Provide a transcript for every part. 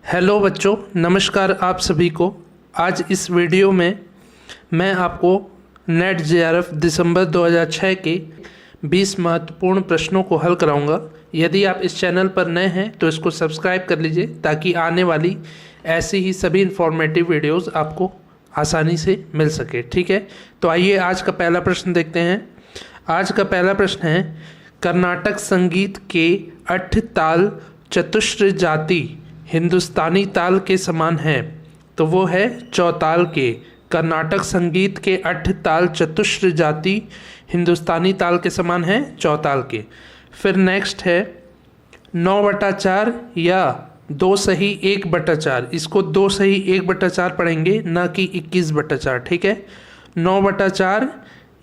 Hello बच्चों, नमस्कार आप सभी को। आज इस वीडियो में मैं आपको नेट जेआरएफ दिसंबर 2006 के 20 महत्वपूर्ण प्रश्नों को हल कराऊंगा। यदि आप इस चैनल पर नए हैं तो इसको सब्सक्राइब कर लीजिए ताकि आने वाली ऐसी ही सभी इन्फॉर्मेटिव वीडियोस आपको आसानी से मिल सके। ठीक है, तो आइए आज का पहला प्रश्न देखते हैं। आज का पहला प्रश्न है, कर्नाटक संगीत के 8 ताल चतुश्र जाति हिंदुस्तानी ताल के समान है, तो वो है चौताल के। कर्नाटक संगीत के 8 ताल चतुश्र जाति हिंदुस्तानी ताल के समान है, चौताल के। फिर नेक्स्ट है 9/4 या 2 सही 1/4। इसको 2 सही 1/4 पढ़ेंगे, ना कि 21/4। ठीक है, 9/4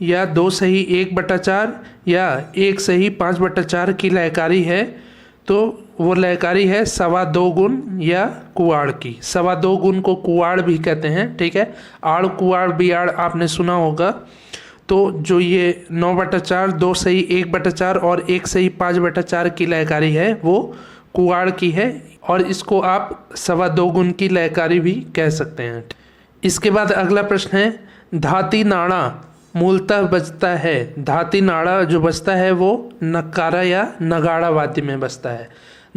या 2 सही 1/4 या 1 सही 5/4 की लयकारी है, तो वो लयकारी है 2.25 गुण या कुआड़ की। 2.25 गुण को कुआड़ भी कहते हैं। ठीक है, आड़ कुआड़ बियाड़ आपने सुना होगा। तो जो ये 9/4, 2 सही 1/4 और 1 सही 5/4 की लयकारी है वो कुआड़ की है, और इसको आप 2.25 गुण की लयकारी भी कह सकते हैं। इसके बाद अगला प्रश्न है, धाती नाड़ा मूलतः बजता है। धाती नाड़ा जो बजता है वो नक्कारा या नगाड़ा वाद्य में बजता है।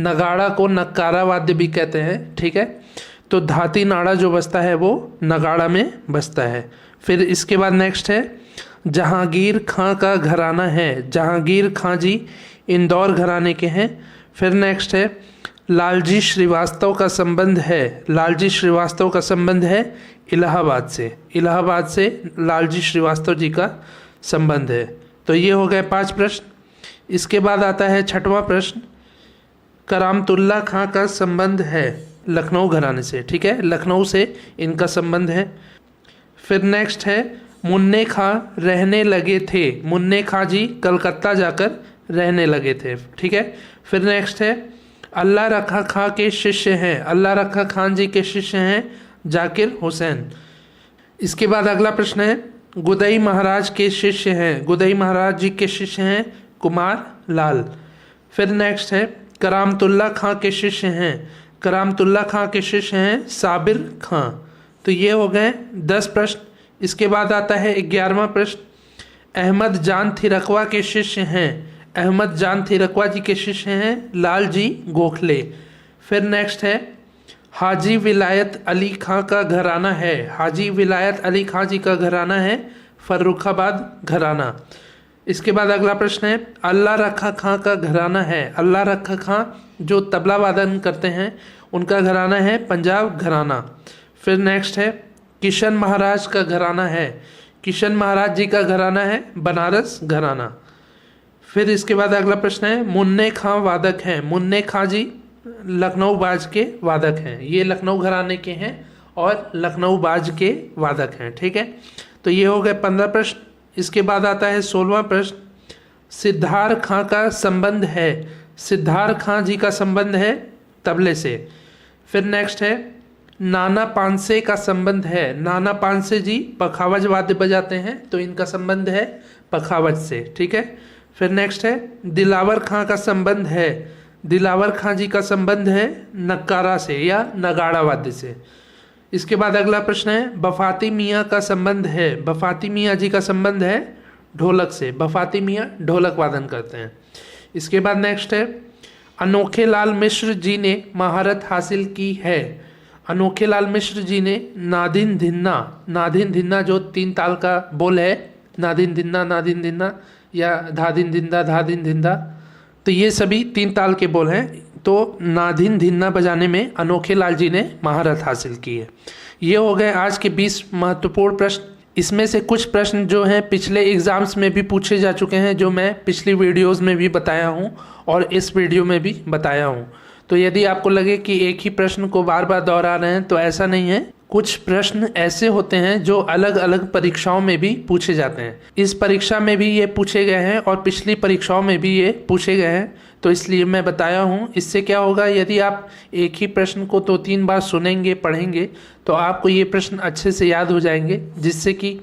नगाड़ा को नक्कारा वाद्य भी कहते हैं। ठीक है, तो धाती नाड़ा जो बजता है वो नगाड़ा में बजता है। फिर इसके बाद नेक्स्ट है, जहांगीर खां का घराना है। जहांगीर खां जी इंदौर घराने के हैं। फिर नेक्स्ट है, लालजी श्रीवास्तव का संबंध है। लालजी श्रीवास्तव का संबंध है इलाहाबाद से। इलाहाबाद से लालजी श्रीवास्तव जी का संबंध है। तो ये हो गए 5 प्रश्न। इसके बाद आता है 6वां प्रश्न, करामतुल्ला खां का संबंध है लखनऊ घराने से। ठीक है, लखनऊ से इनका संबंध है। फिर नेक्स्ट है, मुन्ने खां रहने लगे थे। मुन्ने खां जी कलकत्ता जाकर रहने लगे थे। ठीक है, फिर नेक्स्ट है, अल्लाह रखा खां के शिष्य हैं। अल्लाह रखा खान जी के शिष्य हैं जाकिर हुसैन। इसके बाद अगला प्रश्न है, गुदई महाराज के शिष्य हैं। गुदई महाराज जी के शिष्य हैं कुमार लाल। फिर नेक्स्ट है, करामतुल्ला खां के शिष्य हैं। करामतुल्ला खां के शिष्य हैं साबिर खां। तो ये हो गए 10 प्रश्न। इसके बाद आता है 11वां प्रश्न, अहमद जान थिरकवा के शिष्य हैं। अहमद जान थिरकवा जी के शिष्य हैं लाल जी गोखले। फिर नेक्स्ट है, हाजी विलायत अली खां का घराना है। हाजी विलायत अली खां जी का घराना है फर्रुखाबाद घराना। इसके बाद अगला प्रश्न है, अल्लाह रखा खां का घराना है। अल्लाह रखा खां जो तबला वादन करते हैं उनका घराना है पंजाब घराना। फिर नेक्स्ट है, किशन महाराज का घराना है। किशन महाराज जी का घराना है बनारस घराना। फिर इसके बाद अगला प्रश्न है, मुन्ने खां वादक हैं। मुन्ने खां जी लखनऊ बाज के वादक हैं। ये लखनऊ घराने के हैं और लखनऊ बाज के वादक हैं। ठीक है, तो ये हो गए 15 प्रश्न। इसके बाद आता है 16वां प्रश्न, सिद्धार्थ खां का संबंध है। सिद्धार्थ खां जी का संबंध है तबले से। फिर नेक्स्ट है, नाना पानसे का संबंध है। नाना पानसे जी पखावज वाद्य बजाते हैं, तो इनका संबंध है पखावज से। ठीक है, फिर नेक्स्ट है, दिलावर खां का संबंध है। दिलावर खां जी का संबंध है नक्कारा से या नगाड़ा वाद्य से। इसके बाद अगला प्रश्न है, बफाती मियाँ का संबंध है। बफाती मियाँ जी का संबंध है ढोलक से। बफाती मियाँ ढोलक वादन करते हैं। इसके बाद नेक्स्ट है, अनोखे लाल मिश्र जी ने महारत हासिल की है। अनोखे लाल मिश्र जी ने नादिन धिन्ना। नादिन धिन्ना जो 3 ताल का बोल है, नादिन धिन्ना या धादिन धिंदा धादिन धिंदा, तो ये सभी 3 ताल के बोल हैं। तो नादिन धिन्ना बजाने में अनोखे लाल जी ने महारत हासिल की है। ये हो गए आज के 20 महत्वपूर्ण प्रश्न। इसमें से कुछ प्रश्न जो हैं पिछले एग्ज़ाम्स में भी पूछे जा चुके हैं, जो मैं पिछली वीडियोस में भी बताया हूं और इस वीडियो में भी बताया हूं। तो यदि आपको लगे कि एक ही प्रश्न को बार बार दोहरा रहे हैं तो ऐसा नहीं है। कुछ प्रश्न ऐसे होते हैं जो अलग अलग परीक्षाओं में भी पूछे जाते हैं। इस परीक्षा में भी ये पूछे गए हैं और पिछली परीक्षाओं में भी ये पूछे गए हैं, तो इसलिए मैं बताया हूँ। इससे क्या होगा, यदि आप एक ही प्रश्न को 2-3 बार सुनेंगे पढ़ेंगे तो आपको ये प्रश्न अच्छे से याद हो जाएंगे, जिससे कि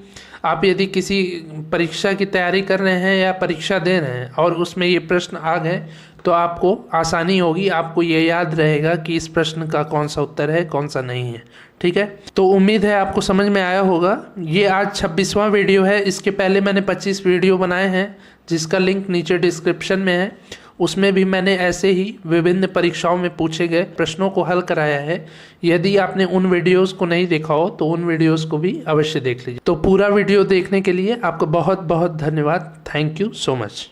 आप यदि किसी परीक्षा की तैयारी कर रहे हैं या परीक्षा दे रहे हैं और उसमें ये प्रश्न आ गए तो आपको आसानी होगी, आपको ये याद रहेगा कि इस प्रश्न का कौन सा उत्तर है, कौन सा नहीं है। ठीक है, तो उम्मीद है आपको समझ में आया होगा। ये आज 26वां वीडियो है। इसके पहले मैंने 25 वीडियो बनाए हैं जिसका लिंक नीचे डिस्क्रिप्शन में है। उसमें भी मैंने ऐसे ही विभिन्न परीक्षाओं में पूछे गए प्रश्नों को हल कराया है। यदि आपने उन वीडियोस को नहीं देखा हो तो उन वीडियोस को भी अवश्य देख लीजिए। तो पूरा वीडियो देखने के लिए आपका बहुत बहुत धन्यवाद। Thank you so much.